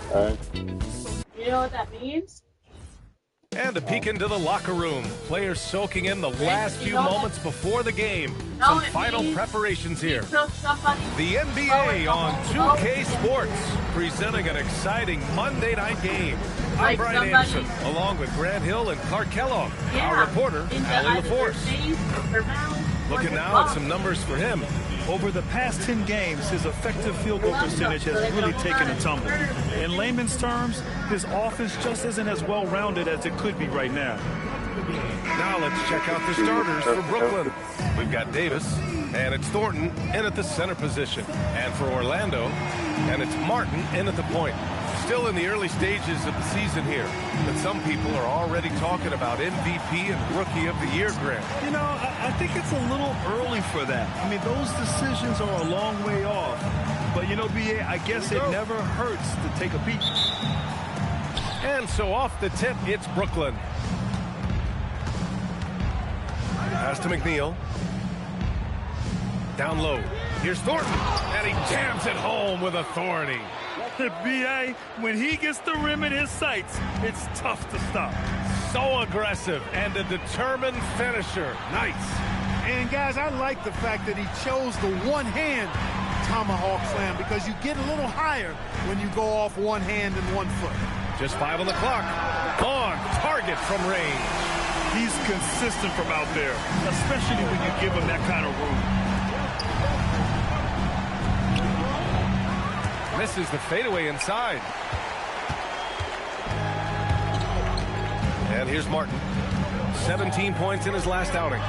You know what that means? And a peek into the locker room. Players soaking in the last few moments before the game. Some final preparations here. The NBA on 2K Sports, presenting an exciting Monday night game. I'm Brian Anderson, along with Grant Hill and Clark Kellogg. Our reporter, Allie LaForce. Looking now at some numbers for him. Over the past 10 games, his effective field goal percentage has really taken a tumble. In layman's terms, his offense just isn't as well-rounded as it could be right now. Now let's check out the starters for Brooklyn. We've got Davis, and it's Thornton in at the center position. And for Orlando, and it's Martin in at the point. Still in the early stages of the season here, but some people are already talking about MVP and Rookie of the Year, Grant. You know, I think it's a little early for that. I mean, those decisions are a long way off. But, you know, B.A., I guess it never hurts to take a peek. And so off the tip, it's Brooklyn. Pass to McNeil. Down low. Here's Thornton, and he jams it home with authority. B.A., when he gets the rim in his sights, it's tough to stop. So aggressive and a determined finisher. Nice. And, guys, I like the fact that he chose the one-hand tomahawk slam because you get a little higher when you go off one hand and 1 foot. Just 5 on the clock. On target from range. He's consistent from out there, especially when you give him that kind of room. Misses the fadeaway inside. And here's Martin. 17 points in his last outing.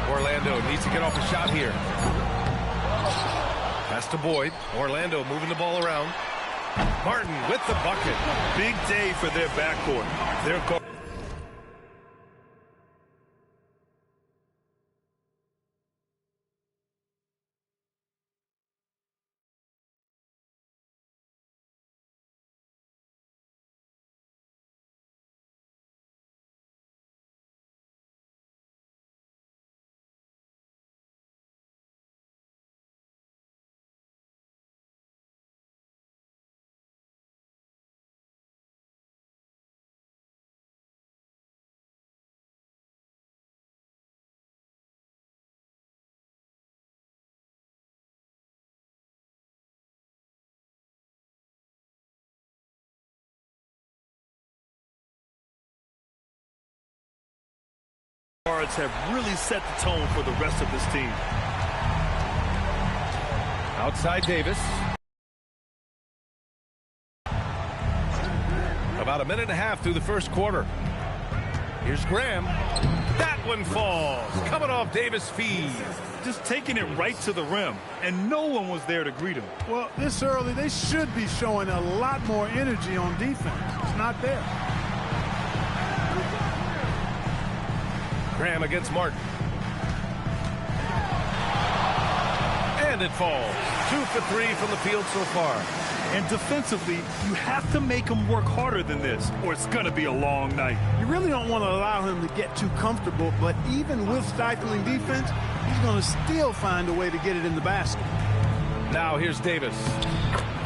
Orlando needs to get off a shot here. Pass to Boyd. Orlando moving the ball around. Martin with the bucket. Big day for their backcourt. They're guards have really set the tone for the rest of this team. Outside Davis. About a minute and a half through the first quarter. Here's Graham. That one falls. Coming off Davis' feed. Just taking it right to the rim, and no one was there to greet him. Well, this early, they should be showing a lot more energy on defense. It's not there. Graham against Martin. And it falls. 2 for 3 from the field so far. And defensively, you have to make him work harder than this, or it's going to be a long night. You really don't want to allow him to get too comfortable, but even with stifling defense, he's going to still find a way to get it in the basket. Now here's Davis.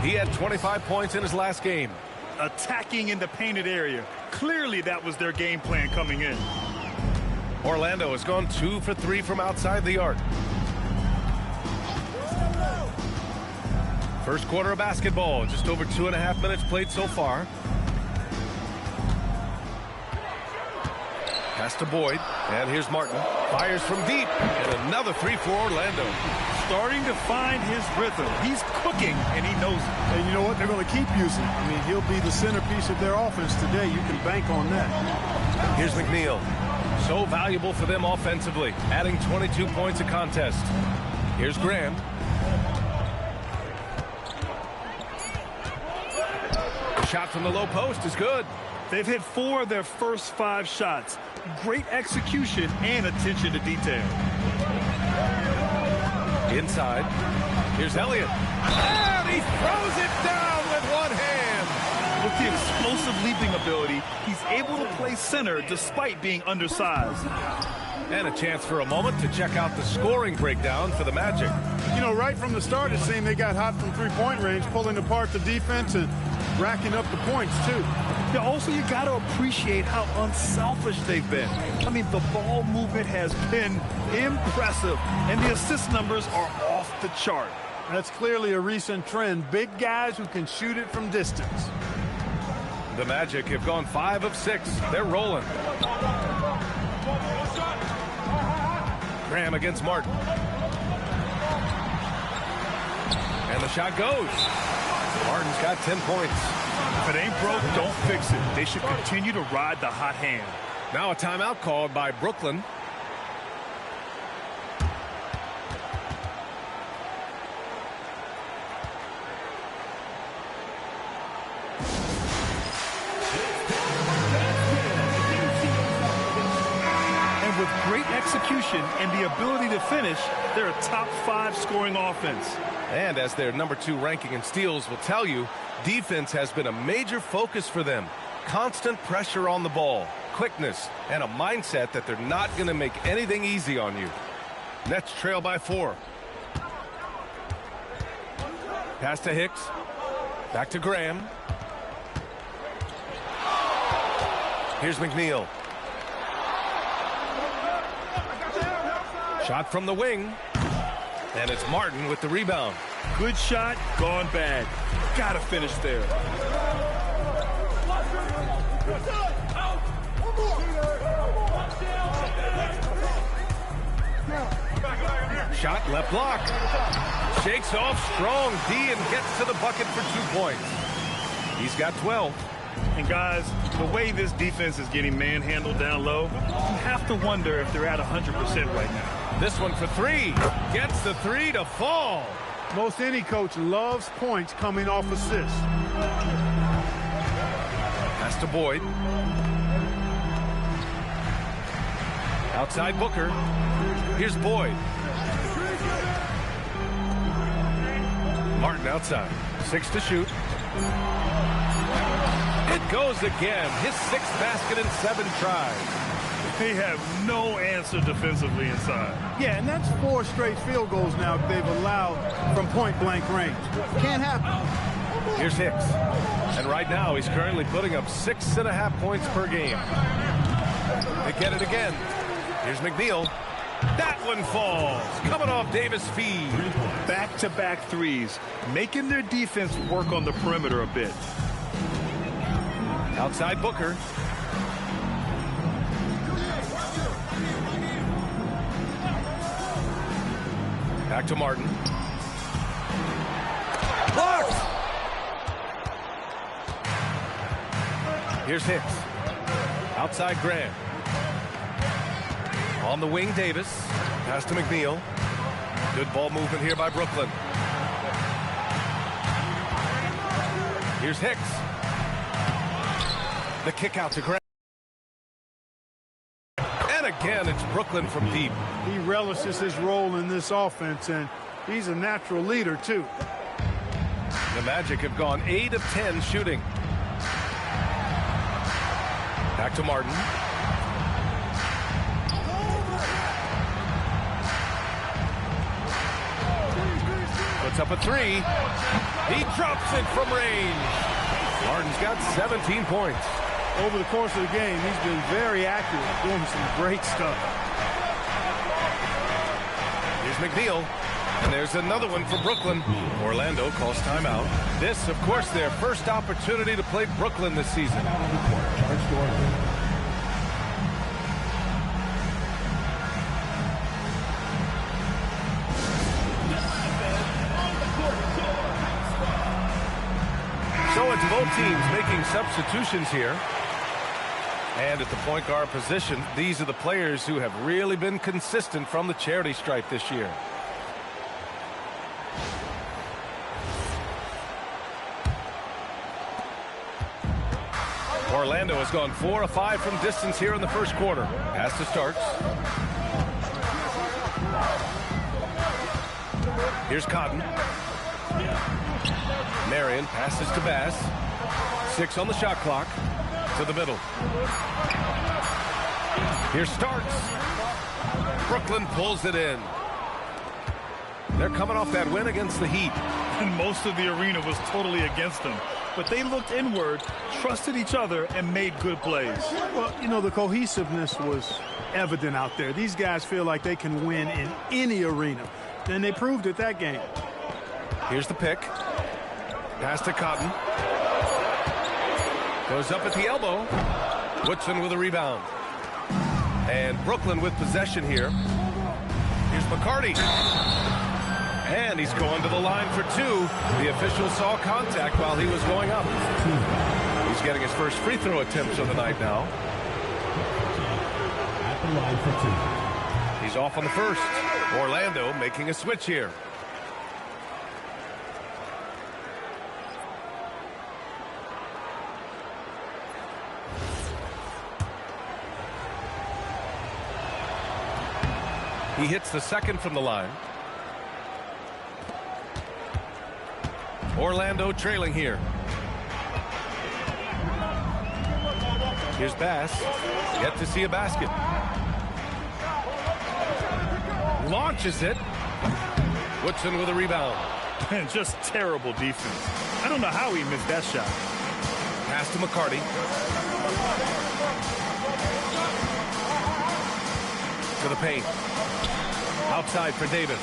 He had 25 points in his last game. Attacking in the painted area. Clearly that was their game plan coming in. Orlando has gone 2 for 3 from outside the arc. First quarter of basketball, just over 2.5 minutes played so far. Pass to Boyd, and here's Martin. Fires from deep, and another 3 for Orlando. Starting to find his rhythm. He's cooking, and he knows it. And you know what? They're going to keep using it. I mean, he'll be the centerpiece of their offense today. You can bank on that. Here's McNeil. So valuable for them offensively, adding 22 points a contest. Here's Graham. Shot from the low post is good. They've hit 4 of their first 5 shots. Great execution and attention to detail. Inside. Here's Elliott. And he throws it down with one hand. with the explosive leaping ability, he's able to play center despite being undersized. And a chance for a moment to check out the scoring breakdown for the Magic. You know, right from the start, it seemed they got hot from three-point range, pulling apart the defense and racking up the points, too. Yeah, also, you got to appreciate how unselfish they've been. I mean, the ball movement has been impressive, and the assist numbers are off the chart. That's clearly a recent trend. Big guys who can shoot it from distance. The Magic have gone 5 of 6. They're rolling. Graham against Martin. And the shot goes. Martin's got 10 points. If it ain't broke, don't fix it. They should continue to ride the hot hand. Now a timeout called by Brooklyn. With great execution and the ability to finish, they're a top 5 scoring offense. And as their number 2 ranking in steals will tell you, defense has been a major focus for them. Constant pressure on the ball, quickness, and a mindset that they're not going to make anything easy on you. Nets trail by 4. Pass to Hicks. Back to Graham. Here's McNeil. Shot from the wing. And it's Martin with the rebound. Good shot, gone bad. Gotta finish there. Shot left block. Shakes off strong D and gets to the bucket for 2 points. He's got 12. And guys, the way this defense is getting manhandled down low, you have to wonder if they're at 100% right now. This one for 3. Gets the 3 to fall. Most any coach loves points coming off assists. Pass to Boyd. Outside Booker. Here's Boyd. Martin outside. 6 to shoot. It goes again. His 6th basket in 7 tries. They have no answer defensively inside. Yeah, and that's 4 straight field goals now they've allowed from point-blank range. Can't happen. Here's Hicks. And right now, he's currently putting up 6.5 points per game. They get it again. Here's McNeil. That one falls. Coming off Davis' feed. Back-to-back threes, making their defense work on the perimeter a bit. Outside Booker. Back to Martin. Blocked! Here's Hicks. Outside Graham. On the wing, Davis. Pass to McNeil. Good ball movement here by Brooklyn. Here's Hicks. The kick out to Graham. And again, it's Brooklyn from deep. He relishes his role in this offense, and he's a natural leader, too. The Magic have gone 8 of 10 shooting. Back to Martin. Puts up a 3. He drops it from range. Martin's got 17 points. Over the course of the game, he's been very accurate, doing some great stuff. Here's McNeil. And there's another one for Brooklyn. Orlando calls timeout. This, of course, their first opportunity to play Brooklyn this season. So it's both teams making substitutions here. And at the point guard position, these are the players who have really been consistent from the charity stripe this year. Orlando has gone 4 of 5 from distance here in the first quarter. Pass to Starks. Here's Cotton. Marion passes to Bass. 6 on the shot clock. To the middle. Here starts. Brooklyn pulls it in. They're coming off that win against the Heat. And most of the arena was totally against them. But they looked inward, trusted each other, and made good plays. Well, you know, the cohesiveness was evident out there. These guys feel like they can win in any arena. And they proved it that game. Here's the pick. Pass to Cotton. Goes up at the elbow. Woodson with a rebound. And Brooklyn with possession here. Here's McCarty. And he's going to the line for 2. The official saw contact while he was going up. He's getting his first free throw attempts of the night now. At the line for 2. He's off on the first. Orlando making a switch here. He hits the second from the line. Orlando trailing here. Here's Bass. Yet to see a basket. Launches it. Woodson with a rebound. And just terrible defense. I don't know how he missed that shot. Pass to McCarty. To the paint. Outside for Davis.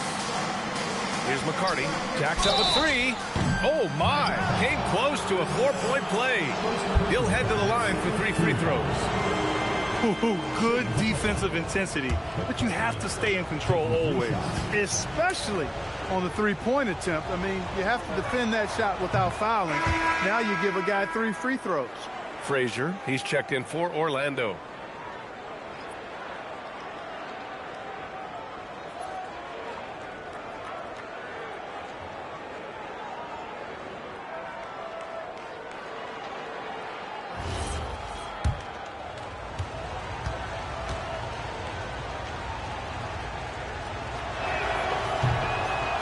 Here's McCarty. Jacks up a 3. Oh, my. Came close to a 4-point play. He'll head to the line for 3 free throws. Ooh, good defensive intensity, but you have to stay in control always. Especially on the three-point attempt. I mean, you have to defend that shot without fouling. Now you give a guy 3 free throws. Frazier, he's checked in for Orlando.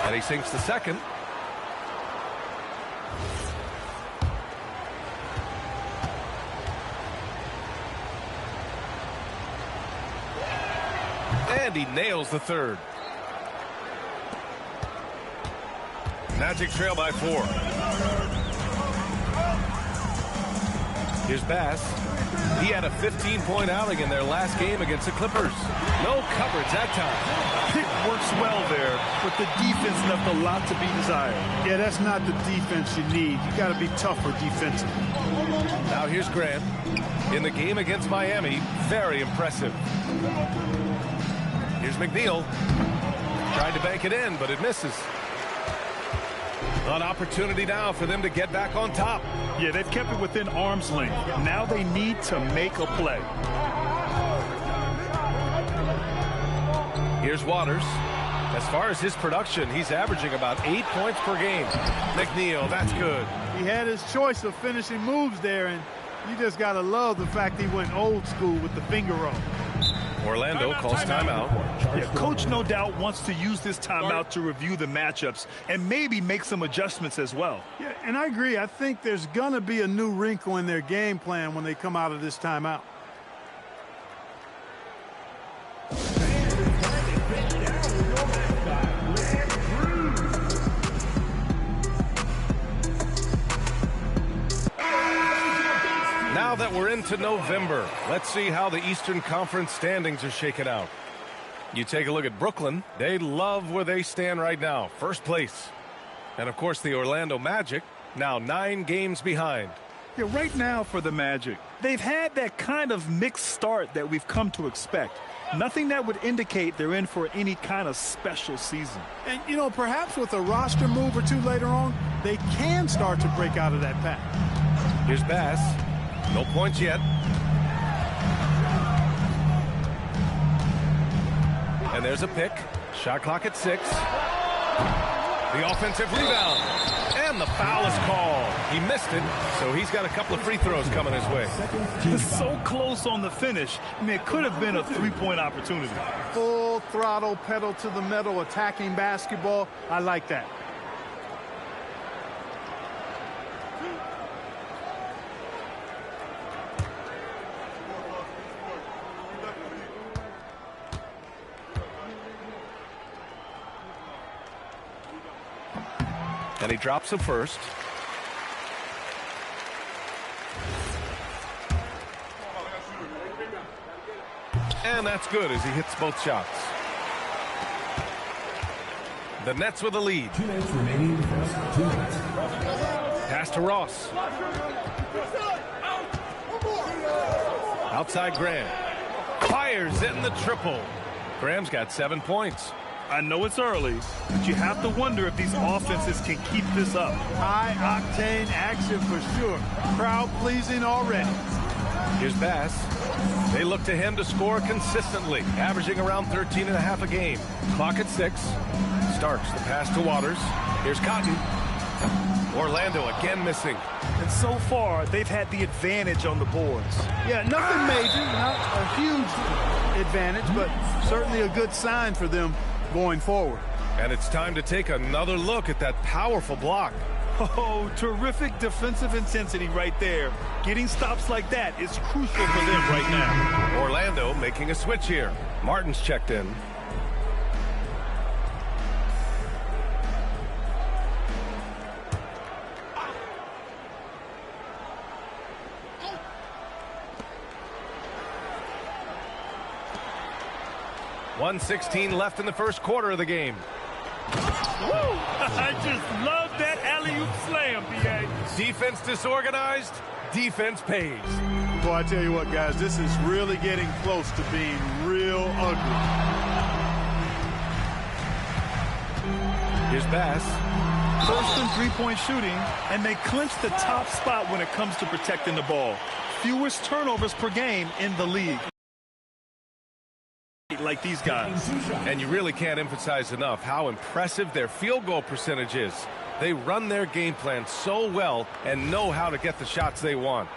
And he sinks the second. And he nails the third. Magic trail by 4. Here's Bass. He had a 15-point outing in their last game against the Clippers. No coverage that time. Pick works well there, but the defense left a lot to be desired. Yeah, that's not the defense you need. You got to be tougher defensively. Now here's Grant. In the game against Miami, very impressive. Here's McNeil. Tried to bank it in, but it misses. An opportunity now for them to get back on top. Yeah, they've kept it within arm's length. Now they need to make a play. Here's Waters. As far as his production, he's averaging about 8 points per game. McNeil, that's good. He had his choice of finishing moves there, and you just got to love the fact he went old school with the finger roll. Orlando calls timeout. Yeah, coach no doubt wants to use this timeout to review the matchups and maybe make some adjustments as well. Yeah, and I agree. I think there's going to be a new wrinkle in their game plan when they come out of this timeout. Now that we're into November, let's see how the Eastern Conference standings are shaken out. You take a look at Brooklyn. They love where they stand right now, first place. And, of course, the Orlando Magic, now 9 games behind. Yeah, right now for the Magic, they've had that kind of mixed start that we've come to expect. Nothing that would indicate they're in for any kind of special season. And, you know, perhaps with a roster move or two later on, they can start to break out of that path. Here's Bass. No points yet. And there's a pick. Shot clock at 6. The offensive rebound. And the foul is called. He missed it, so he's got a couple of free throws coming his way. So close on the finish. I mean, it could have been a 3-point opportunity. Full throttle, pedal to the metal, attacking basketball. I like that. And he drops it first. And that's good as he hits both shots. The Nets with a lead. 2 minutes remaining. 2 minutes. Pass to Ross. Outside Graham. Fires in the triple. Graham's got 7 points. I know it's early, but you have to wonder if these offenses can keep this up. High-octane action for sure. Crowd-pleasing already. Here's Bass. They look to him to score consistently, averaging around 13.5 a game. Clock at 6. Starks the pass to Waters. Here's Cotton. Orlando again missing. And so far, they've had the advantage on the boards. Yeah, nothing major, not a huge advantage, but certainly a good sign for them going forward. And it's time to take another look at that powerful block. Oh, terrific defensive intensity right there. Getting stops like that is crucial for them right now. Orlando making a switch here. Martin's checked in. .116 left in the first quarter of the game. Woo! I just love that alley-oop slam, B.A. Defense disorganized, defense pays. Boy, I tell you what, guys, this is really getting close to being real ugly. Here's Bass. First and three-point shooting, and they clinch the top spot when it comes to protecting the ball. Fewest turnovers per game in the league. Like these guys. And you really can't emphasize enough how impressive their field goal percentage is. They run their game plan so well and know how to get the shots they want.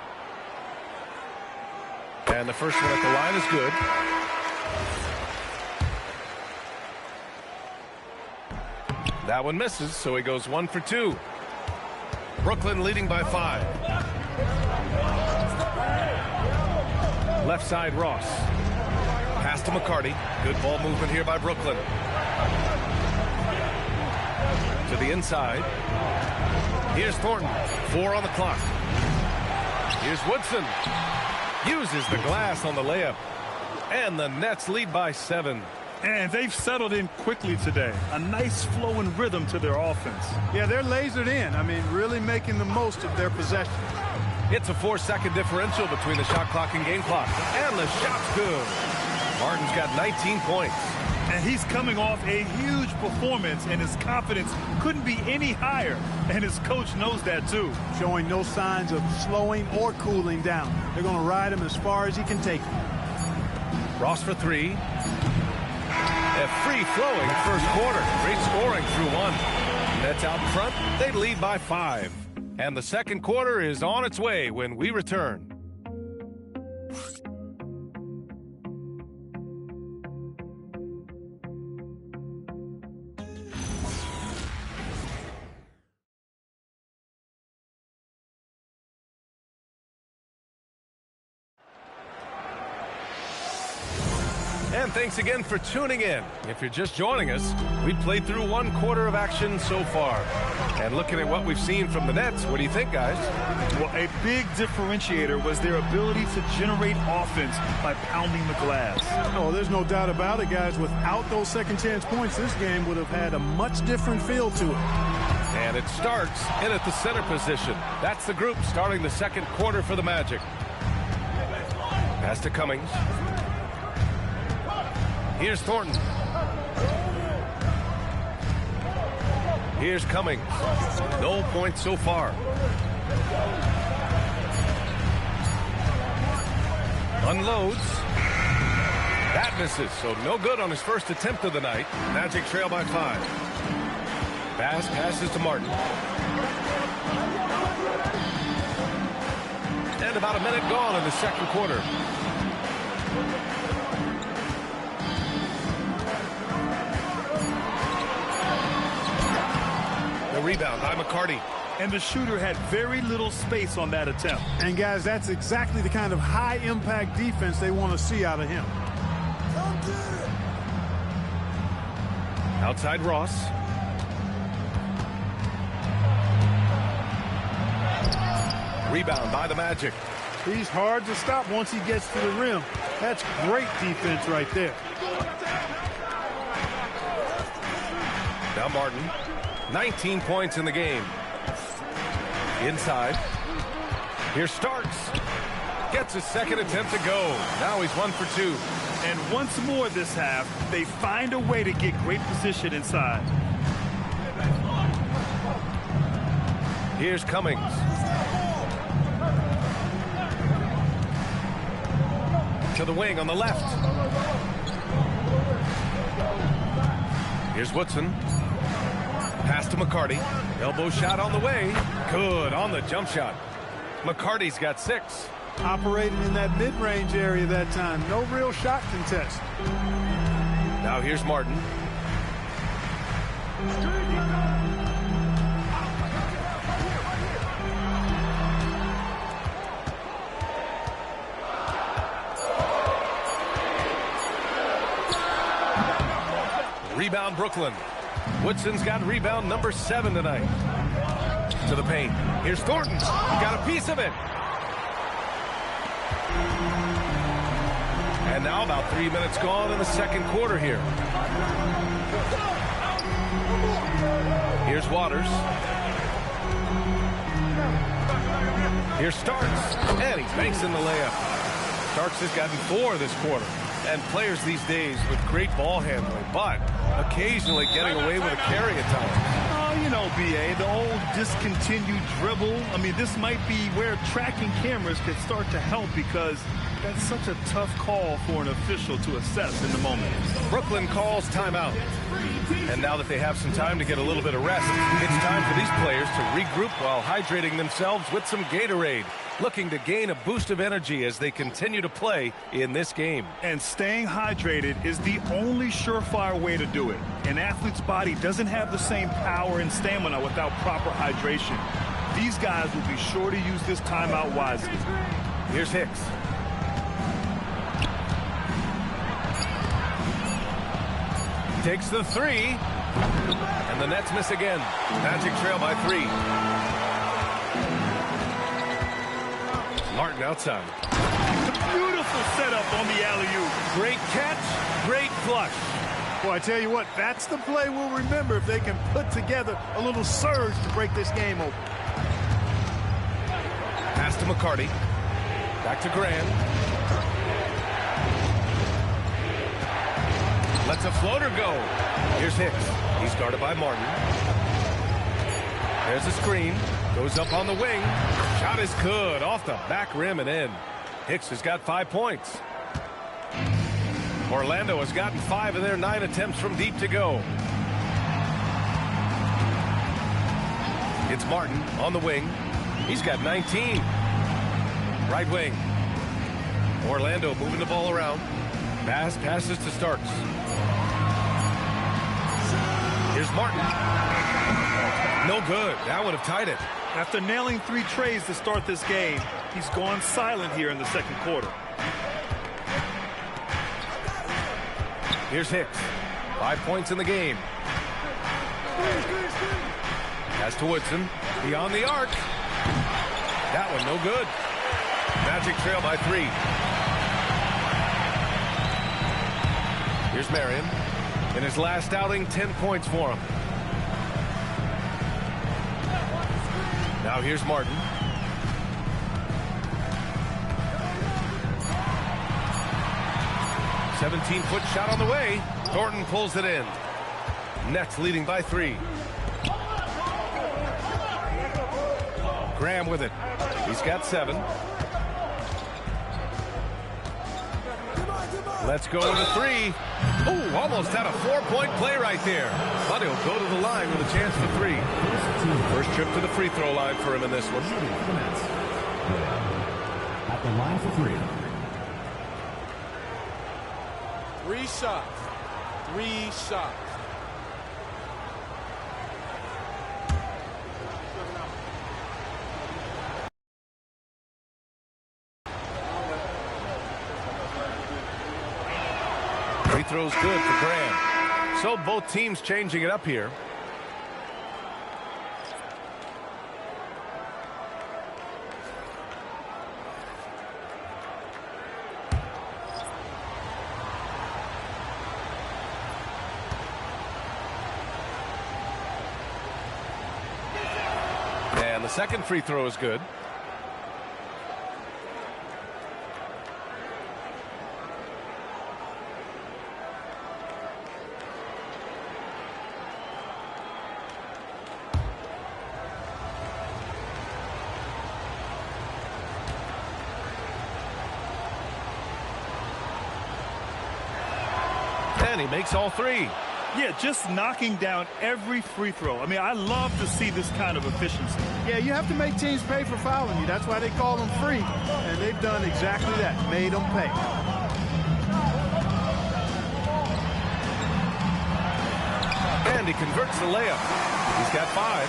And the first one at the line is good. That one misses, so he goes 1 for 2. Brooklyn leading by 5. Left side, Ross. Pass to McCarty. Good ball movement here by Brooklyn. To the inside. Here's Thornton. 4 on the clock. Here's Woodson. Uses the glass on the layup. And the Nets lead by 7. And they've settled in quickly today. A nice flow and rhythm to their offense. Yeah, they're lasered in. I mean, really making the most of their possession. It's a 4-second differential between the shot clock and game clock. And the shot's good. Martin's got 19 points. And he's coming off a huge performance, and his confidence couldn't be any higher. And his coach knows that, too. Showing no signs of slowing or cooling down. They're going to ride him as far as he can take him. Ross for 3. A free-flowing first quarter. Great scoring through 1. Nets out in front. They lead by 5. And the second quarter is on its way when we return. And thanks again for tuning in. If you're just joining us, we played through 1 quarter of action so far. And looking at what we've seen from the Nets, what do you think, guys? Well, a big differentiator was their ability to generate offense by pounding the glass. Oh, there's no doubt about it, guys. Without those second chance points, this game would have had a much different feel to it. And it starts in at the center position. That's the group starting the second quarter for the Magic. Pass to Cummings. Here's Thornton. Here's Cummings. No points so far. Unloads. That misses, so no good on his first attempt of the night. Magic trail by 5. Bass passes to Martin. And about a minute gone in the second quarter. Rebound by McCarty. And the shooter had very little space on that attempt. And, guys, that's exactly the kind of high-impact defense they want to see out of him. Outside Ross. Rebound by the Magic. He's hard to stop once he gets to the rim. That's great defense right there. Now Martin, 19 points in the game. Inside. Here Starks. Gets his second attempt to go. Now he's 1 for 2. And once more this half, they find a way to get great position inside. Here's Cummings. To the wing on the left. Here's Woodson. Pass to McCarty. Elbow shot on the way. Good on the jump shot. McCarty's got 6. Operating in that mid-range area that time. No real shot contest. Now here's Martin. Rebound Brooklyn. Woodson's got rebound number 7 tonight. To the paint. Here's Thornton. He got a piece of it. And now about 3 minutes gone in the second quarter here. Here's Waters. Here's Starks. And he banks in the layup. Starks has gotten 4 this quarter. And players these days with great ball handling, but occasionally getting away with a carry at times. Oh, you know, B.A., the old discontinued dribble. I mean, this might be where tracking cameras could start to help because that's such a tough call for an official to assess in the moment. Brooklyn calls timeout. And now that they have some time to get a little bit of rest, it's time for these players to regroup while hydrating themselves with some Gatorade, looking to gain a boost of energy as they continue to play in this game. And staying hydrated is the only surefire way to do it. An athlete's body doesn't have the same power and stamina without proper hydration. These guys will be sure to use this timeout wisely. Here's Hicks. Takes the 3. And the Nets miss again. Magic trail by 3. Martin outside. Beautiful setup on the alley-oop. Great catch, great flush. Well, I tell you what, that's the play we'll remember if they can put together a little surge to break this game open. Pass to McCarty. Back to Graham. Lets a floater go. Here's Hicks. He's guarded by Martin. There's a screen. Goes up on the wing. Shot is good. Off the back rim and in. Hicks has got 5 points. Orlando has gotten 5 of their 9 attempts from deep to go. It's Martin on the wing. He's got 19. Right wing. Orlando moving the ball around. Bass passes to Starks. Here's Martin. No good. That would have tied it. After nailing 3 trays to start this game, he's gone silent here in the second quarter. Here's Hicks. 5 points in the game. Pass to Woodson. Beyond the arc. That one no good. Magic trail by 3. Here's Marion. In his last outing, 10 points for him. Now here's Martin. "17-foot shot on the way. Thornton pulls it in. Nets leading by 3. Graham with it. He's got 7. Let's go to 3. Ooh, almost had a 4-point play right there. But he'll go to the line with a chance for 3. First trip to the free throw line for him in this one. At the line for 3. 3 shots. 3 shots. Free throw's good for Graham. So both teams changing it up here. And the second free throw is good. And he makes all three. Yeah, just knocking down every free throw. I mean, I love to see this kind of efficiency. Yeah, you have to make teams pay for fouling you. That's why they call them free. And they've done exactly that, made them pay. And he converts the layup. He's got 5.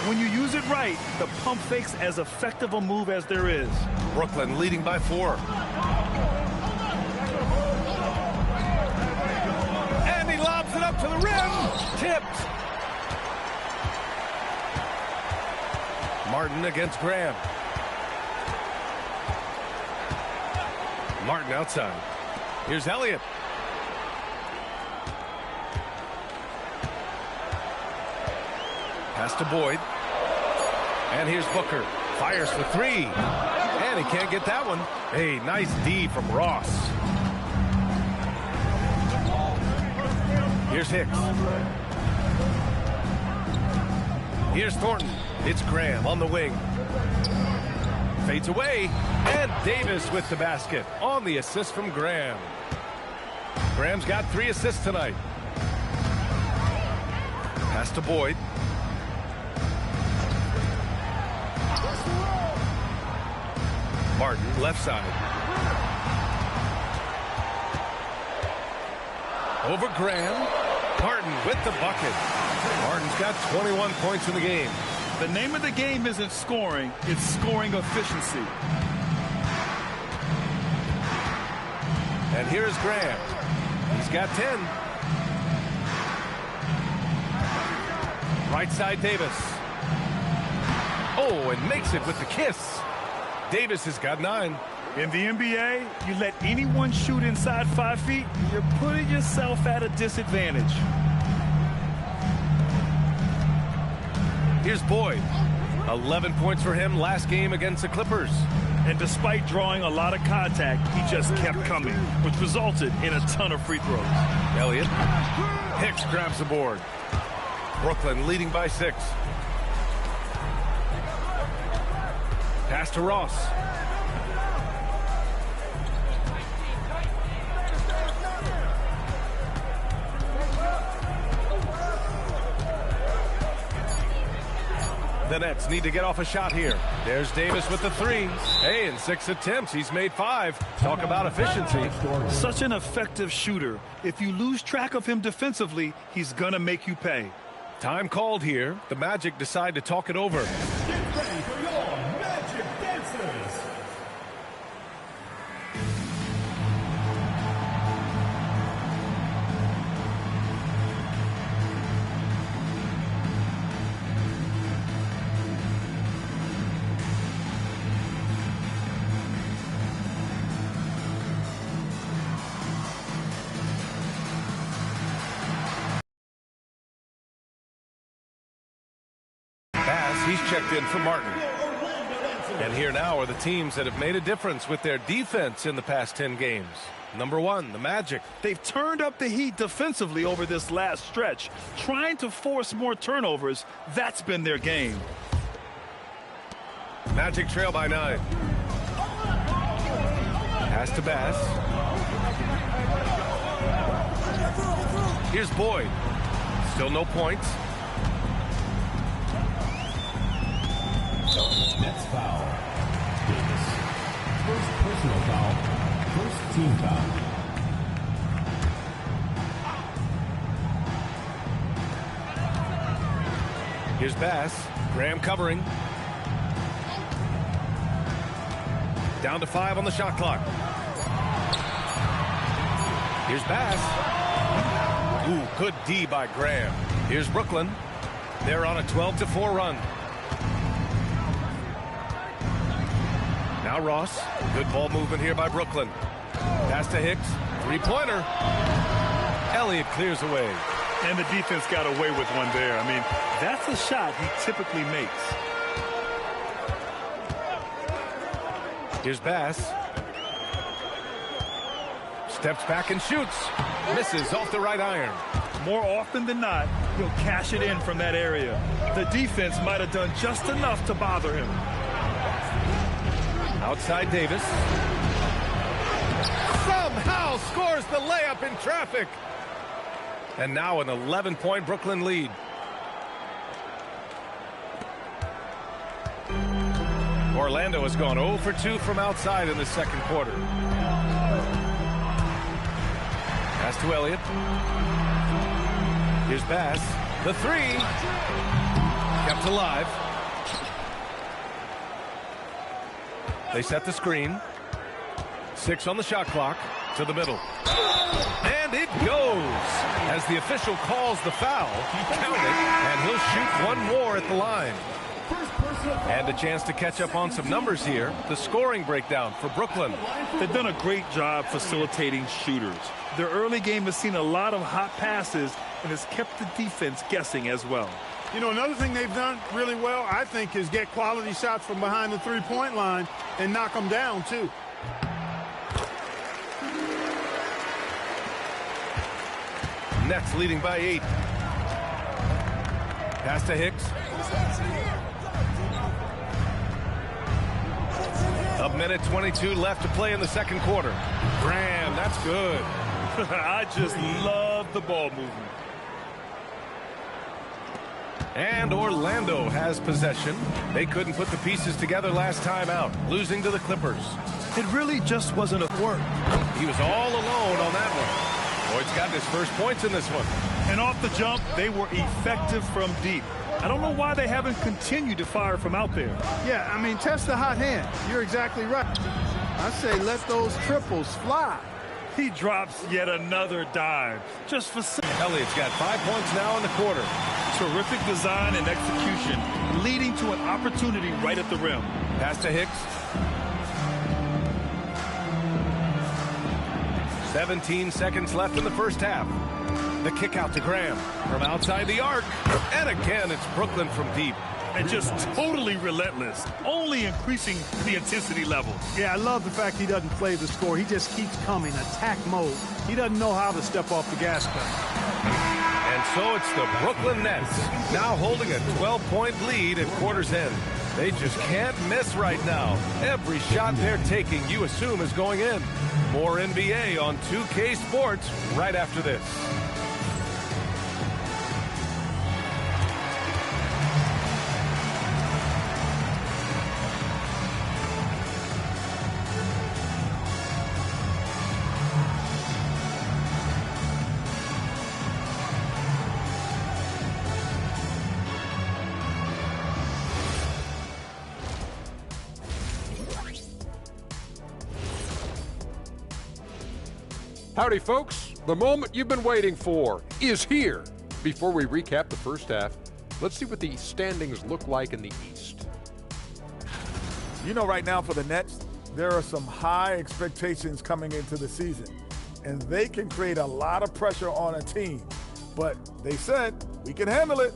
When you use it right, the pump fake's as effective a move as there is. Brooklyn leading by 4. Up to the rim, tipped. Martin against Graham. Martin outside. Here's Elliott. Pass to Boyd. And here's Booker. Fires for 3. And he can't get that one. Hey, nice D from Ross. Here's Hicks. Here's Thornton. It's Graham on the wing. Fades away. And Davis with the basket on the assist from Graham. Graham's got 3 assists tonight. Pass to Boyd. Martin, left side. Over Graham. Martin with the bucket. Martin's got 21 points in the game. The name of the game isn't scoring, it's scoring efficiency. And here's Graham. He's got 10. Right side, Davis. Oh, and makes it with the kiss. Davis has got 9. In the NBA, you let anyone shoot inside 5 feet, you're putting yourself at a disadvantage. Here's Boyd. 11 points for him last game against the Clippers. And despite drawing a lot of contact, he just kept coming, which resulted in a ton of free throws. Elliott. Hicks grabs the board. Brooklyn leading by 6. Pass to Ross. The Nets need to get off a shot here. There's Davis with the 3. Hey, in 6 attempts, he's made 5. Talk about efficiency. Such an effective shooter. If you lose track of him defensively, he's gonna make you pay. Time called here. The Magic decide to talk it over. Get ready for your Magic Dancers. He's checked in for Martin. And here now are the teams that have made a difference with their defense in the past 10 games. Number 1, the Magic. They've turned up the heat defensively over this last stretch, trying to force more turnovers. That's been their game. Magic trail by 9. Pass to Bass. Here's Boyd. Still no points. Nets foul. Davis. First personal foul. First team foul. Here's Bass. Graham covering. Down to 5 on the shot clock. Here's Bass. Ooh, good D by Graham. Here's Brooklyn. They're on a 12-4 run. Now Ross. Good ball movement here by Brooklyn. Pass to Hicks. 3-pointer. Elliott clears away. And the defense got away with one there. I mean, that's a shot he typically makes. Here's Bass. Steps back and shoots. Misses off the right iron. More often than not, he'll cash it in from that area. The defense might have done just enough to bother him. Outside Davis. Somehow scores the layup in traffic. And now an 11-point Brooklyn lead. Orlando has gone 0 for 2 from outside in the second quarter. Pass to Elliott. Here's Bass. The three. Kept alive. They set the screen. 6 on the shot clock. To the middle. And it goes. As the official calls the foul, count it, and he'll shoot one more at the line. And a chance to catch up on some numbers here. The scoring breakdown for Brooklyn. They've done a great job facilitating shooters. Their early game has seen a lot of hot passes and has kept the defense guessing as well. You know, another thing they've done really well, I think, is get quality shots from behind the three-point line and knock them down, too. Nets leading by 8. Pass to Hicks. A minute 22 left to play in the second quarter. Graham, that's good. I just love the ball movement. And Orlando has possession. They couldn't put the pieces together last time out, losing to the Clippers. It really just wasn't a work. He was all alone on that one. Boyd's got his first points in this one. And off the jump, they were effective from deep. I don't know why they haven't continued to fire from out there. Yeah, I mean, test the hot hand. You're exactly right. I say let those triples fly. He drops yet another dive. Just for... Elliott's got 5 points now in the quarter. Terrific design and execution, leading to an opportunity right at the rim. Pass to Hicks. 17 seconds left in the first half. The kick out to Graham from outside the arc. And again, it's Brooklyn from deep. And just totally relentless, only increasing the intensity level. Yeah, I love the fact he doesn't play the score. He just keeps coming, attack mode. He doesn't know how to step off the gas pedal. And so it's the Brooklyn Nets, now holding a 12-point lead at quarter's end. They just can't miss right now. Every shot they're taking, you assume, is going in. More NBA on 2K Sports right after this. Howdy, folks. The moment you've been waiting for is here. Before we recap the first half, let's see what the standings look like in the East. You know, right now for the Nets, there are some high expectations coming into the season, and they can create a lot of pressure on a team. But they said, we can handle it,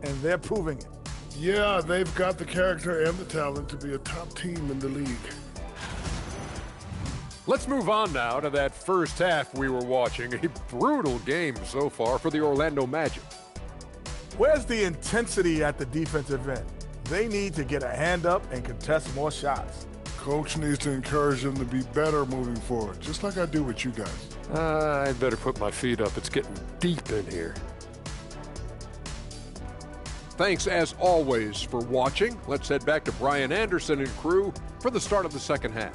and they're proving it. Yeah, they've got the character and the talent to be a top team in the league. Let's move on now to that first half we were watching. A brutal game so far for the Orlando Magic. Where's the intensity at the defensive end? They need to get a hand up and contest more shots. Coach needs to encourage them to be better moving forward, just like I do with you guys. I'd better put my feet up. It's getting deep in here. Thanks, as always, for watching. Let's head back to Brian Anderson and crew for the start of the second half.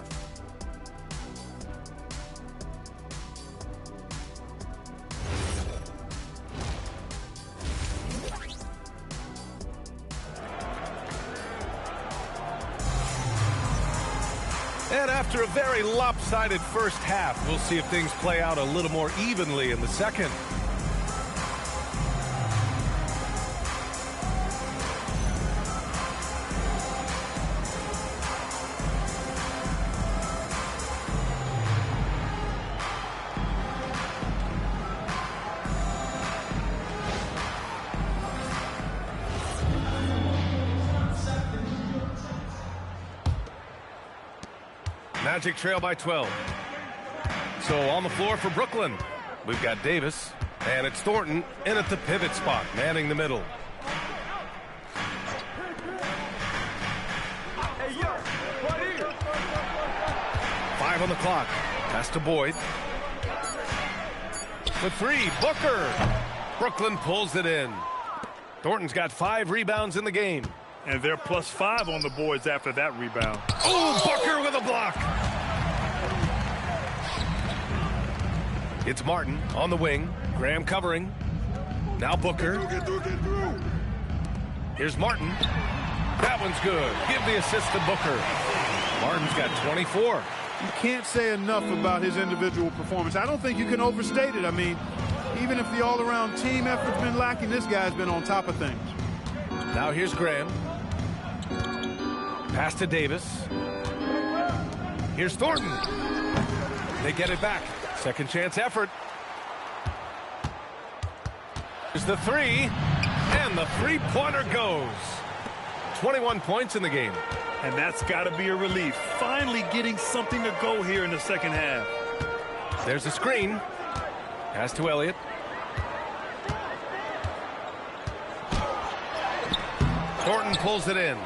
And after a very lopsided first half, we'll see if things play out a little more evenly in the second. Magic trail by 12. So on the floor for Brooklyn, we've got Davis, and it's Thornton in at the pivot spot, manning the middle. Five on the clock. Pass to Boyd. For three, Booker. Brooklyn pulls it in. Thornton's got 5 rebounds in the game. And they're +5 on the boards after that rebound. Oh, Booker with a block. It's Martin on the wing. Graham covering. Now Booker. Here's Martin. That one's good. Give the assist to Booker. Martin's got 24. You can't say enough about his individual performance. I don't think you can overstate it. I mean, even if the all-around team effort's been lacking, this guy's been on top of things. Now here's Graham. Pass to Davis. Here's Thornton. They get it back. Second chance effort. Here's the three. And the three-pointer goes. 21 points in the game. And that's got to be a relief. Finally getting something to go here in the second half. There's a screen. Pass to Elliott. Thornton pulls it in.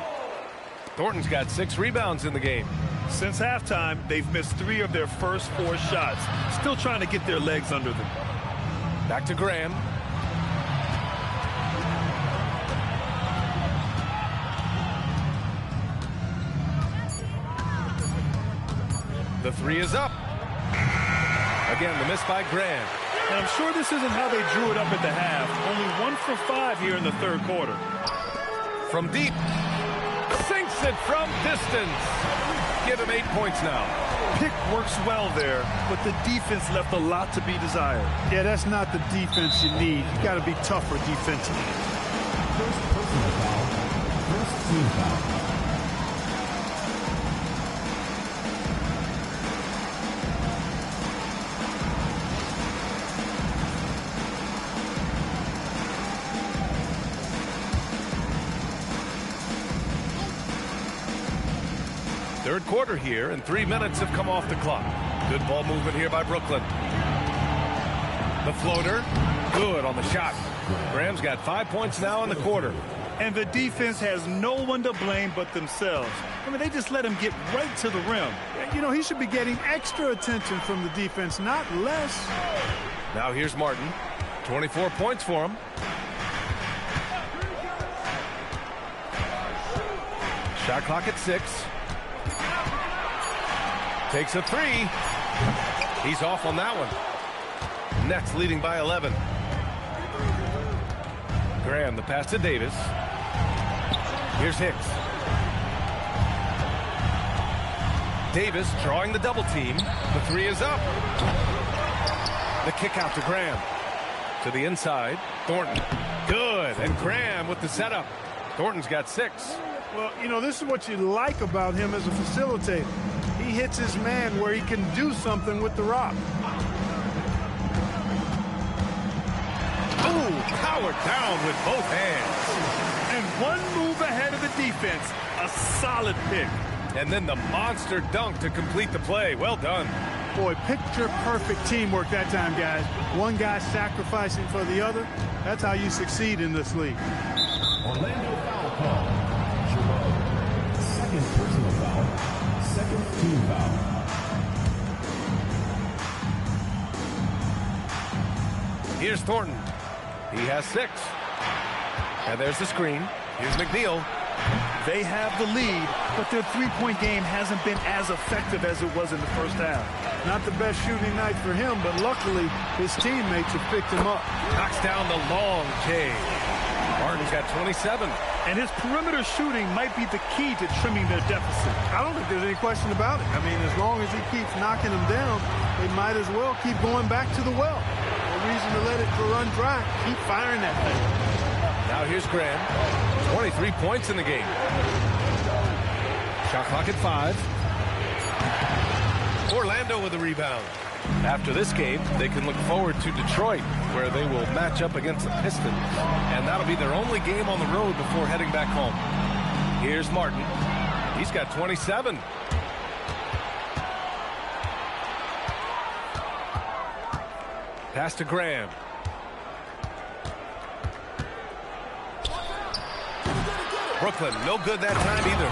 Thornton's got 6 rebounds in the game. Since halftime, they've missed 3 of their first 4 shots. Still trying to get their legs under them. Back to Graham. The three is up. Again, the miss by Graham. And I'm sure this isn't how they drew it up at the half. Only 1 for 5 here in the third quarter. From deep. Sinks it from distance. Give him 8 points now. Pick works well there, but the defense left a lot to be desired. Yeah, that's not the defense you need. You got to be tougher defensively. First personal foul. First team foul. Third quarter here, and 3 minutes have come off the clock. Good ball movement here by Brooklyn. The floater, good on the shot. Graham's got 5 points now in the quarter. And the defense has no one to blame but themselves. I mean, they just let him get right to the rim. You know, he should be getting extra attention from the defense, not less. Now here's Martin. 24 points for him. Shot clock at 6. Takes a 3. He's off on that one. Nets leading by 11. Graham, the pass to Davis. Here's Hicks. Davis drawing the double team. The 3 is up. The kick out to Graham. To the inside. Thornton. Good. And Graham with the setup. Thornton's got 6. Well, you know, this is what you like about him as a facilitator. He hits his man where he can do something with the rock. Ooh, powered down with both hands. And one move ahead of the defense. A solid pick. And then the monster dunk to complete the play. Well done. Boy, picture-perfect teamwork that time, guys. One guy sacrificing for the other. That's how you succeed in this league. Orlando foul call. Jerome. Second personal foul. Second team foul. Here's Thornton. He has 6. And there's the screen. Here's McNeil. They have the lead, but their three-point game hasn't been as effective as it was in the first half. Not the best shooting night for him, but luckily his teammates have picked him up. Knocks down the long K. Martin's got 27. And his perimeter shooting might be the key to trimming their deficit. I don't think there's any question about it. I mean, as long as he keeps knocking them down, they might as well keep going back to the well. No reason to let it run dry. Keep firing that thing. Now here's Graham. 23 points in the game. Shot clock at 5. Orlando with the rebound. After this game, they can look forward to Detroit, where they will match up against the Pistons. And that'll be their only game on the road before heading back home. Here's Martin. He's got 27. Pass to Graham. Brooklyn, no good that time either.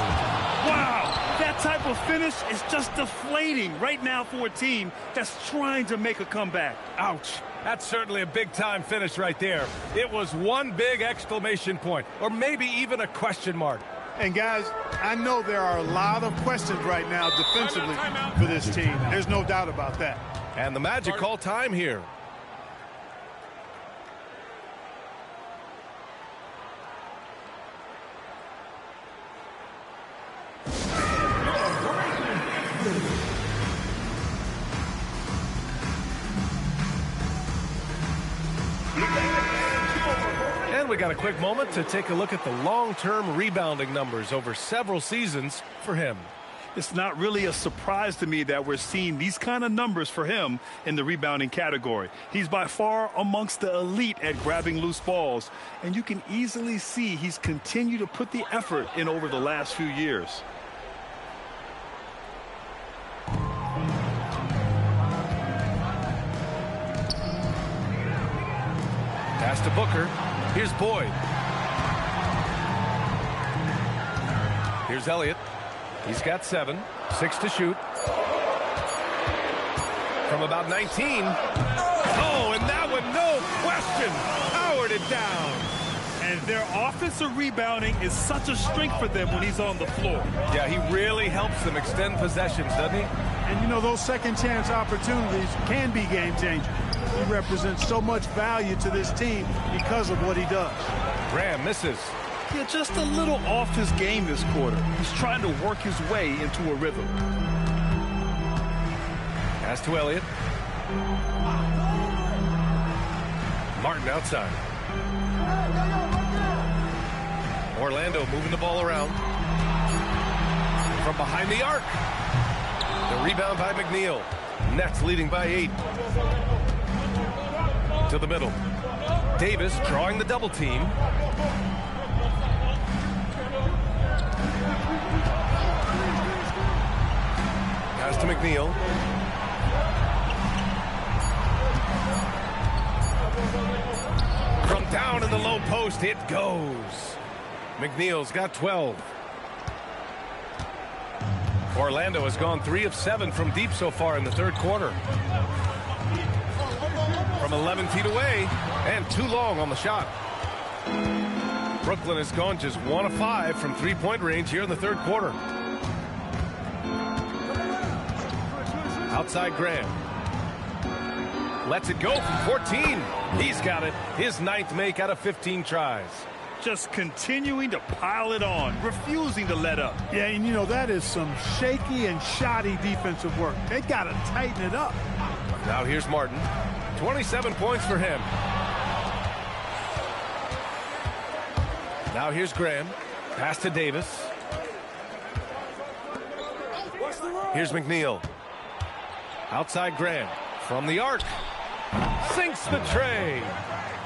Wow, that type of finish is just deflating right now for a team that's trying to make a comeback. Ouch. That's certainly a big-time finish right there. It was one big exclamation point, or maybe even a question mark. And, guys, I know there are a lot of questions right now defensively for this team. There's no doubt about that. And the Magic call time here. And we got a quick moment to take a look at the long-term rebounding numbers over several seasons for him. It's not really a surprise to me that we're seeing these kind of numbers for him in the rebounding category. He's by far amongst the elite at grabbing loose balls, and you can easily see he's continued to put the effort in over the last few years. Pass to Booker. Here's Boyd. Here's Elliott. He's got 7. 6 to shoot. From about 19. Oh, and that one, no question, powered it down. And their offensive rebounding is such a strength for them when he's on the floor. Yeah, he really helps them extend possessions, doesn't he? And, you know, those second-chance opportunities can be game-changing. He represents so much value to this team because of what he does. Graham misses. Yeah, just a little off his game this quarter. He's trying to work his way into a rhythm. Pass to Elliott. Martin outside. Orlando moving the ball around. From behind the arc. The rebound by McNeil. Nets leading by 8. To the middle. Davis drawing the double team. Pass to McNeil. From down in the low post, it goes. McNeil's got 12. Orlando has gone 3 of 7 from deep so far in the third quarter. From 11 feet away, and too long on the shot. Brooklyn has gone just 1 of 5 from three-point range here in the third quarter. Outside Graham. Lets it go from 14. He's got it. His 9th make out of 15 tries. Just continuing to pile it on, refusing to let up. Yeah, and you know, that is some shaky and shoddy defensive work. They got to tighten it up. Now here's Martin. 27 points for him. Now here's Graham. Pass to Davis. Here's McNeil. Outside Graham. From the arc. Sinks the tray.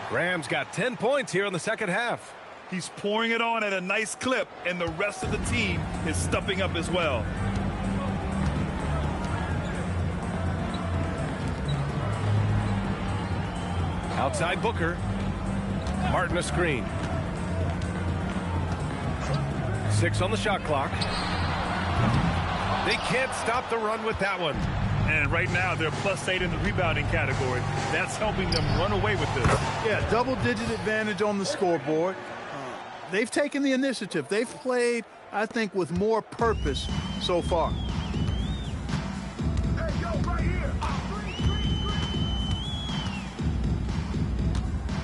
Graham's got 10 points here in the second half. He's pouring it on at a nice clip, and the rest of the team is stepping up as well. Outside Booker. Martin a screen. 6 on the shot clock. They can't stop the run with that one. And right now, they're +8 in the rebounding category. That's helping them run away with this. Yeah, double-digit advantage on the scoreboard. They've taken the initiative. They've played, I think, with more purpose so far. Hey, yo, right here.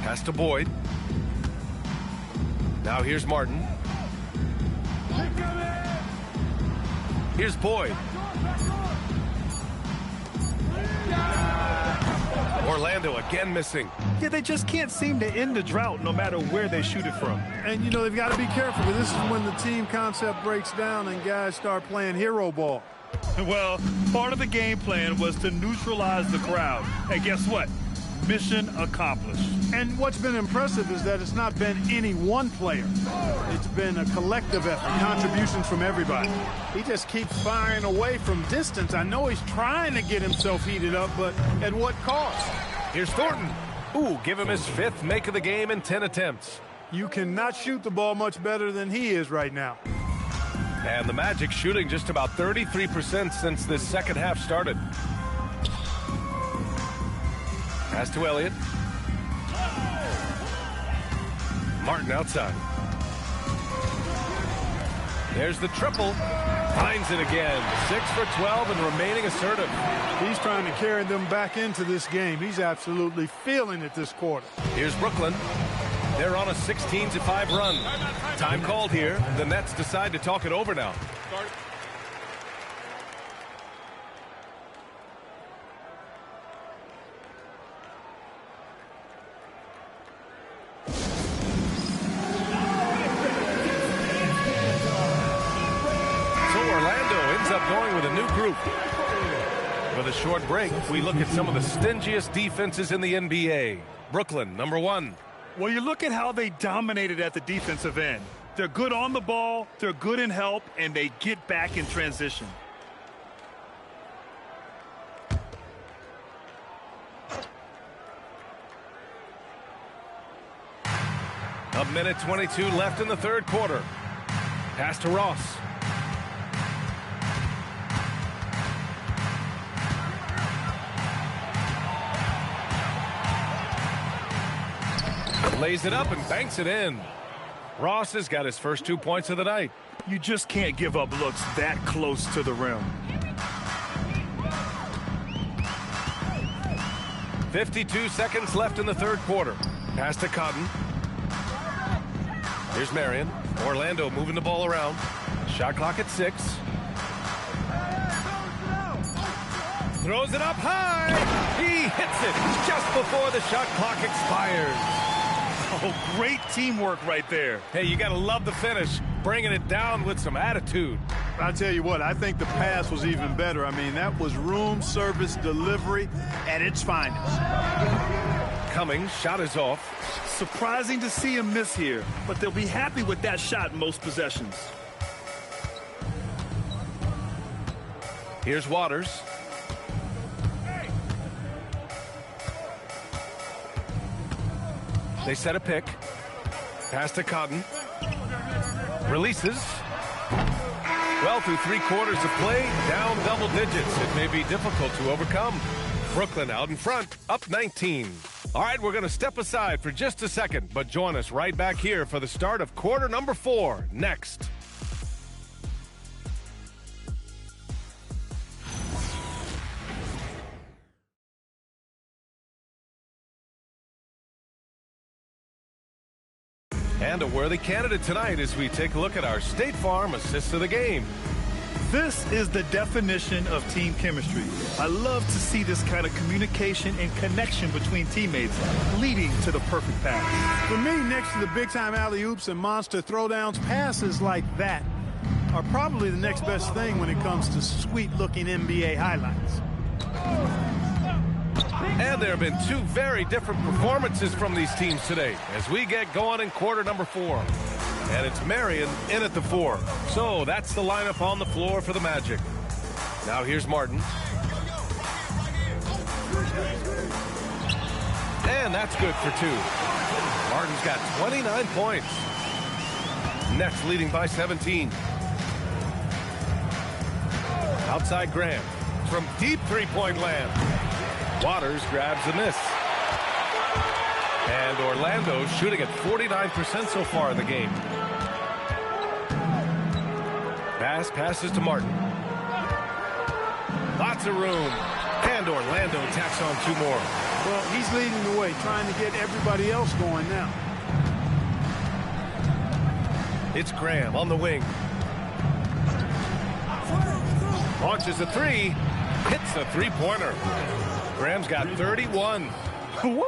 Pass to Boyd. Now here's Martin. Here's Boyd. Orlando again missing. Yeah, they just can't seem to end the drought no matter where they shoot it from. And, you know, they've got to be careful, because this is when the team concept breaks down and guys start playing hero ball. Well, part of the game plan was to neutralize the crowd. And guess what? Mission accomplished. And what's been impressive is that it's not been any one player. It's been a collective effort, contributions from everybody. He just keeps firing away from distance. I know he's trying to get himself heated up, but at what cost? Here's Thornton. Ooh, give him his 5th make of the game in 10 attempts. You cannot shoot the ball much better than he is right now. And the Magic shooting just about 33% since this second half started. Pass to Elliott. Martin outside. There's the triple. Finds it again. 6 for 12 and remaining assertive. He's trying to carry them back into this game. He's absolutely feeling it this quarter. Here's Brooklyn. They're on a 16-5 run. Time called here. The Nets decide to talk it over now. Going with a new group. With a short break, we look at some of the stingiest defenses in the NBA. Brooklyn, number 1. Well, you look at how they dominated at the defensive end. They're good on the ball, they're good in help, and they get back in transition. A minute 22 left in the third quarter. Pass to Ross. Lays it up and banks it in. Ross has got his first 2 points of the night. You just can't give up looks that close to the rim. 52 seconds left in the third quarter. Pass to Cotton. Here's Marion. Orlando moving the ball around. Shot clock at 6. Throws it up high. He hits it just before the shot clock expires. Oh, great teamwork right there. Hey, you got to love the finish, bringing it down with some attitude. I'll tell you what, I think the pass was even better. I mean, that was room service delivery at its finest. Cummings, shot is off. Surprising to see him miss here, but they'll be happy with that shot in most possessions. Here's Waters. They set a pick. Pass to Cotton. Releases. Well, through 3 quarters of play, down double digits. It may be difficult to overcome. Brooklyn out in front, up 19. All right, we're going to step aside for just a second, but join us right back here for the start of quarter number 4 next. And a worthy candidate tonight as we take a look at our State Farm assist of the game. This is the definition of team chemistry. I love to see this kind of communication and connection between teammates leading to the perfect pass. For me, next to the big-time alley-oops and monster throwdowns, passes like that are probably the next best thing when it comes to sweet-looking NBA highlights. And there have been 2 very different performances from these teams today as we get going in quarter number 4. And it's Marion in at the 4. So that's the lineup on the floor for the Magic. Now here's Martin. And that's good for 2. Martin's got 29 points. Nets leading by 17. Outside Graham from deep three-point land. Waters grabs a miss. And Orlando shooting at 49% so far in the game. Passes to Martin. Lots of room. And Orlando tacks on 2 more. Well, he's leading the way, trying to get everybody else going now. It's Graham on the wing. Launches a 3. Hits a 3-pointer. Graham's got 31. Woo!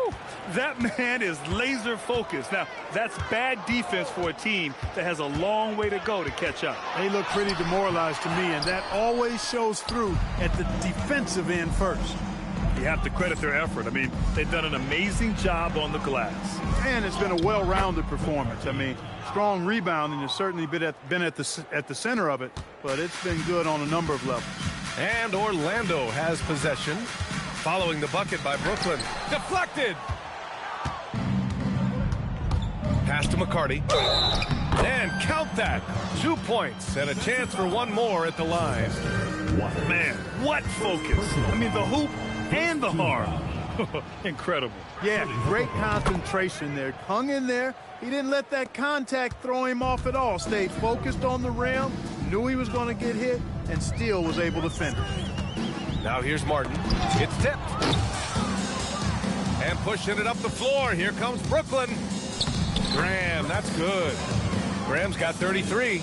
That man is laser focused. Now, that's bad defense for a team that has a long way to go to catch up. They look pretty demoralized to me, and that always shows through at the defensive end first. You have to credit their effort. I mean, they've done an amazing job on the glass. And it's been a well-rounded performance. I mean, strong rebounding has certainly been at the center of it, but it's been good on a number of levels. And Orlando has possession. Following the bucket by Brooklyn. Deflected. Pass to McCarty. And count that. 2 points and a chance for one more at the line. Man, what focus. I mean, the hoop and the heart. Incredible. Yeah, great concentration there. Hung in there. He didn't let that contact throw him off at all. Stayed focused on the rim, knew he was going to get hit, and still was able to finish. Now here's Martin. It's tipped. And pushing it up the floor. Here comes Brooklyn. Graham, that's good. Graham's got 33.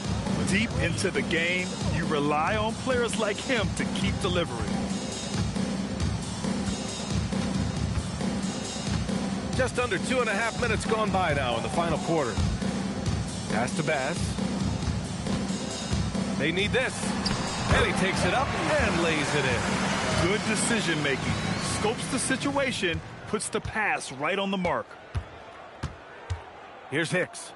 Deep into the game, you rely on players like him to keep delivering. Just under 2.5 minutes gone by now in the final quarter. Pass to Bass. They need this. And he takes it up and lays it in. Good decision making. Scopes the situation, puts the pass right on the mark. Here's Hicks.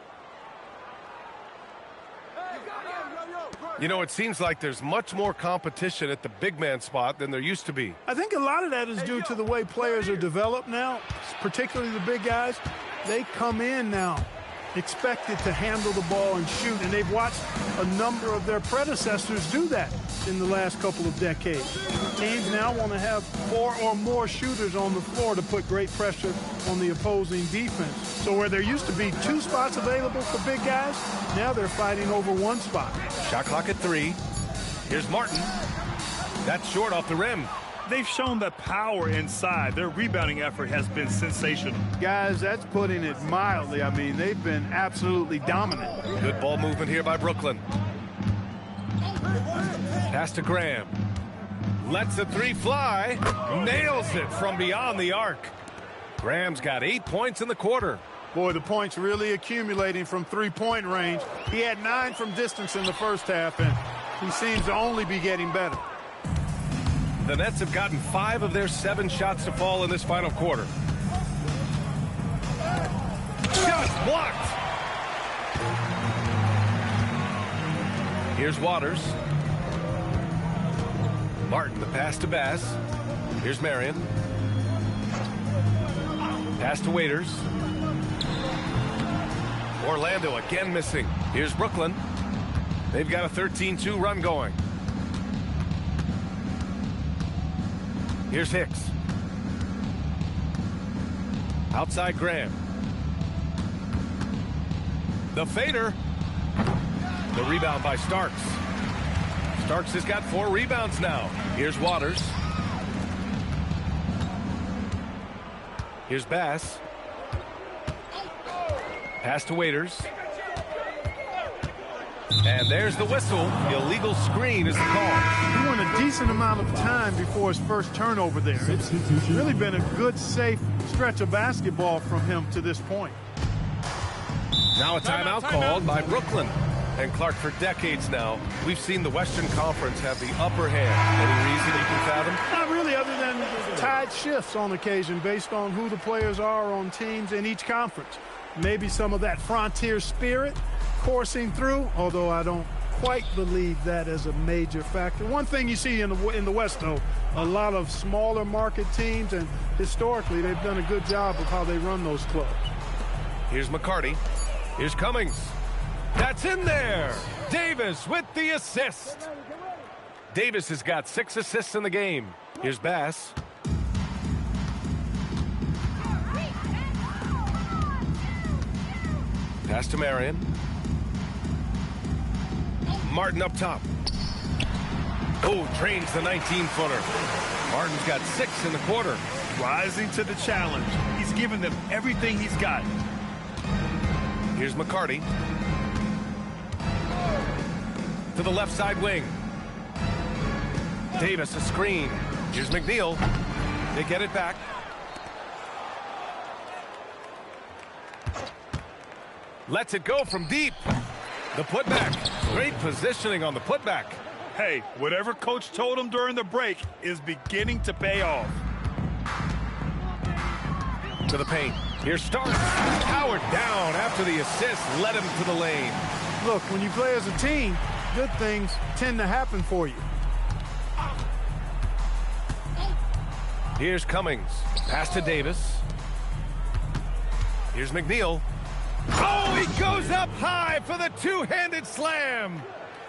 You know, it seems like there's much more competition at the big man spot than there used to be. I think a lot of that is due to the way players are developed now, particularly the big guys. They come in now expected to handle the ball and shoot, and they've watched a number of their predecessors do that in the last couple of decades. Teams now want to have 4 or more shooters on the floor to put great pressure on the opposing defense. So where there used to be 2 spots available for big guys, now they're fighting over 1 spot. Shot clock at 3. Here's Martin. That's short off the rim. They've shown that power inside. Their rebounding effort has been sensational. Guys, that's putting it mildly. I mean, they've been absolutely dominant. Good ball movement here by Brooklyn. Pass to Graham. Lets the 3 fly. Nails it from beyond the arc. Graham's got 8 points in the quarter. Boy, the points really accumulating from 3-point range. He had 9 from distance in the first half, and he seems to only be getting better. The Nets have gotten 5 of their 7 shots to fall in this final quarter. Shot blocked. Here's Waters. Martin, the pass to Bass. Here's Marion. Pass to Waiters. Orlando again missing. Here's Brooklyn. They've got a 13-2 run going. Here's Hicks. Outside Graham. The fader. The rebound by Starks. Starks has got 4 rebounds now. Here's Waters. Here's Bass. Pass to Waiters. And there's the whistle. Illegal screen is the call. He went a decent amount of time before his first turnover there. It's really been a good, safe stretch of basketball from him to this point. Now a timeout called by Brooklyn. And Clark, for decades now, we've seen the Western Conference have the upper hand. Any reason you can fathom? Not really, other than tide shifts on occasion based on who the players are on teams in each conference. Maybe some of that frontier spirit coursing through, although I don't quite believe that as a major factor. One thing you see in the West, though, a lot of smaller market teams, and historically they've done a good job of how they run those clubs. Here's McCarty. Here's Cummings. That's in there. Davis with the assist. Davis has got 6 assists in the game. Here's Bass. Pass to Marion. Martin up top. Oh, trains the 19-footer. Martin's got 6 in the quarter. Rising to the challenge. He's given them everything he's got. Here's McCarty. To the left side wing. Davis a screen. Here's McNeil. They get it back. Lets it go from deep. The putback. Great positioning on the putback. Hey, whatever coach told him during the break is beginning to pay off. To the paint. Here's Starks. Powered down after the assist led him to the lane. Look, when you play as a team, good things tend to happen for you. Here's Cummings. Pass to Davis. Here's McNeil. Oh, he goes up high for the two-handed slam.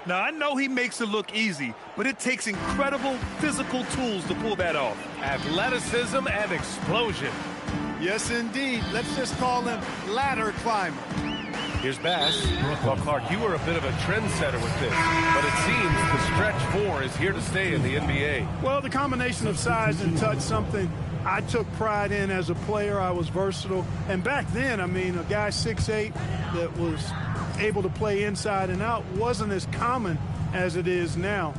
Now, I know he makes it look easy, but it takes incredible physical tools to pull that off. Athleticism and explosion. Yes, indeed. Let's just call him ladder climber. Here's Bass. Well, Clark, you were a bit of a trendsetter with this, but it seems the stretch 4 is here to stay in the NBA. Well, the combination of size and touch, something I took pride in as a player. I was versatile. And back then, I mean, a guy 6'8" that was able to play inside and out wasn't as common as it is now.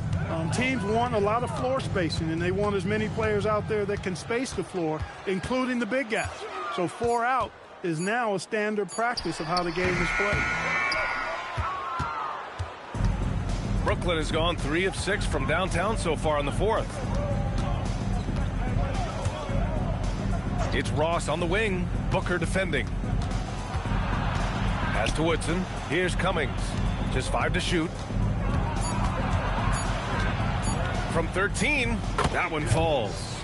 Teams want a lot of floor spacing, and they want as many players out there that can space the floor, including the big guys. So 4 out is now a standard practice of how the game is played. Brooklyn has gone 3 of 6 from downtown so far in the 4th. It's Ross on the wing. Booker defending. Pass to Woodson. Here's Cummings. Just 5 to shoot. From 13, that one falls.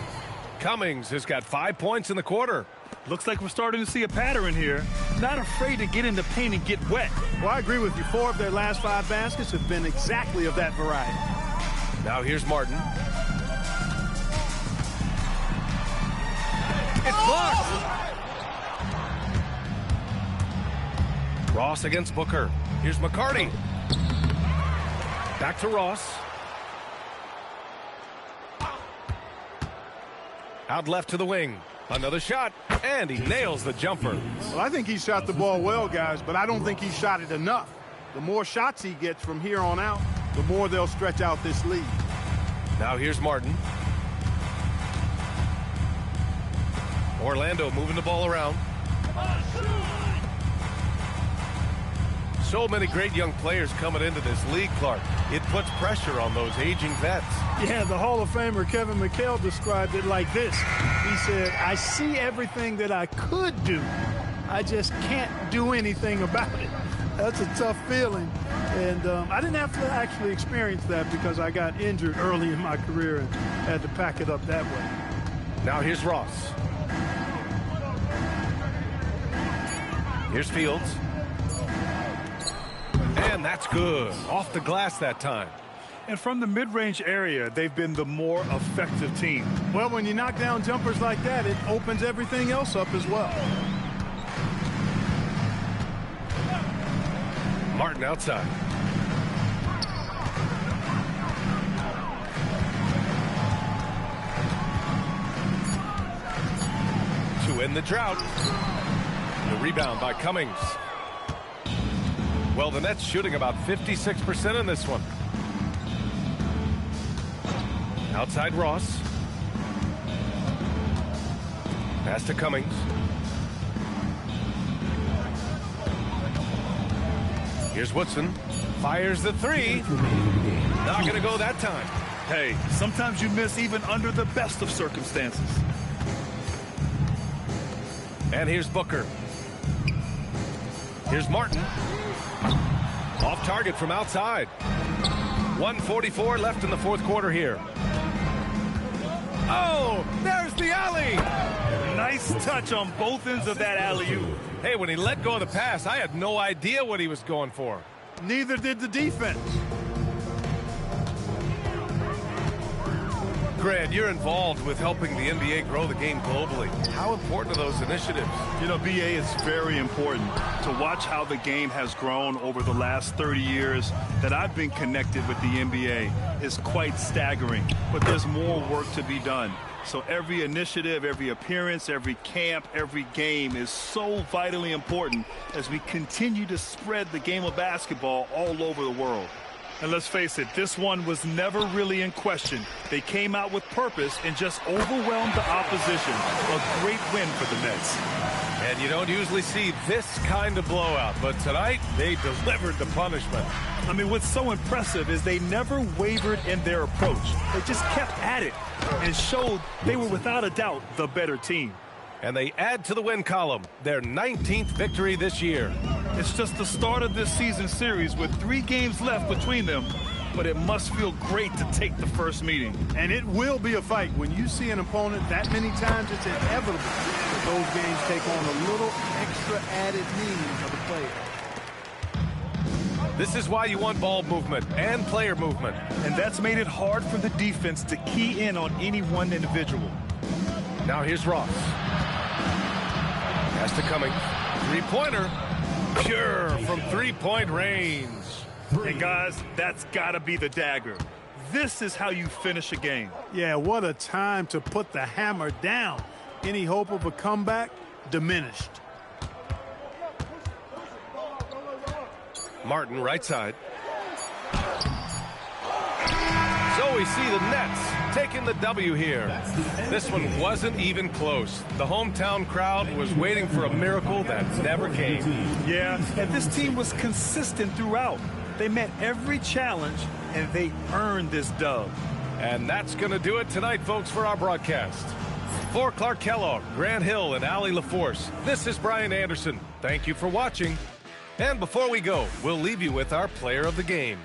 Cummings has got 5 points in the quarter. Looks like we're starting to see a pattern here. Not afraid to get in the paint and get wet. Well, I agree with you. 4 of their last 5 baskets have been exactly of that variety. Now here's Martin. It's blocked. Ross against Booker. Here's McCarty. Back to Ross. Out left to the wing. Another shot, and he nails the jumper. Well, I think he shot the ball well, guys, but I don't think he shot it enough. The more shots he gets from here on out, the more they'll stretch out this lead. Now here's Martin. Orlando moving the ball around. So many great young players coming into this league, Clark. It puts pressure on those aging vets. Yeah, the Hall of Famer Kevin McHale described it like this. He said, I see everything that I could do. I just can't do anything about it. That's a tough feeling. And I didn't have to actually experience that because I got injured early in my career and had to pack it up that way. Now here's Ross. Here's Fields. And that's good. Off the glass that time. And from the mid-range area, they've been the more effective team. Well, when you knock down jumpers like that, it opens everything else up as well. Martin outside. To end the drought. The rebound by Cummings. Well, the Nets shooting about 56% in this one. Outside Ross. Pass to Cummings. Here's Woodson. Fires the 3. Not going to go that time. Hey, sometimes you miss even under the best of circumstances. And here's Booker. Here's Martin. Off target from outside. 1:44 left in the 4th quarter here. Oh, there's the alley. Nice touch on both ends of that alley-oop. Hey, when he let go of the pass, I had no idea what he was going for. Neither did the defense. Grant, you're involved with helping the NBA grow the game globally. How important are those initiatives? You know, BA, is very important to watch how the game has grown over the last 30 years that I've been connected with the NBA is quite staggering, but there's more work to be done. So every initiative, every appearance, every camp, every game is so vitally important as we continue to spread the game of basketball all over the world. And let's face it, this one was never really in question. They came out with purpose and just overwhelmed the opposition. A great win for the Nets. And you don't usually see this kind of blowout, but tonight they delivered the punishment. I mean, what's so impressive is they never wavered in their approach. They just kept at it and showed they were without a doubt the better team. And they add to the win column, their 19th victory this year. It's just the start of this season series with 3 games left between them. but it must feel great to take the first meeting. And it will be a fight. When you see an opponent that many times, it's inevitable that those games take on a little extra added meaning for the player. This is why you want ball movement and player movement. And that's made it hard for the defense to key in on any one individual. Now here's Ross. Pass to Cummings. Three-pointer. Pure from three-point range. And guys, that's got to be the dagger. This is how you finish a game. Yeah, what a time to put the hammer down. Any hope of a comeback? Diminished. Martin, right side. So we see the Nets taking the W here. This one wasn't even close. The hometown crowd was waiting for a miracle that never came. Yeah, and this team was consistent throughout. They met every challenge, and they earned this dub. And that's going to do it tonight, folks, for our broadcast. For Clark Kellogg, Grant Hill, and Allie LaForce, this is Brian Anderson. Thank you for watching. And before we go, we'll leave you with our player of the game.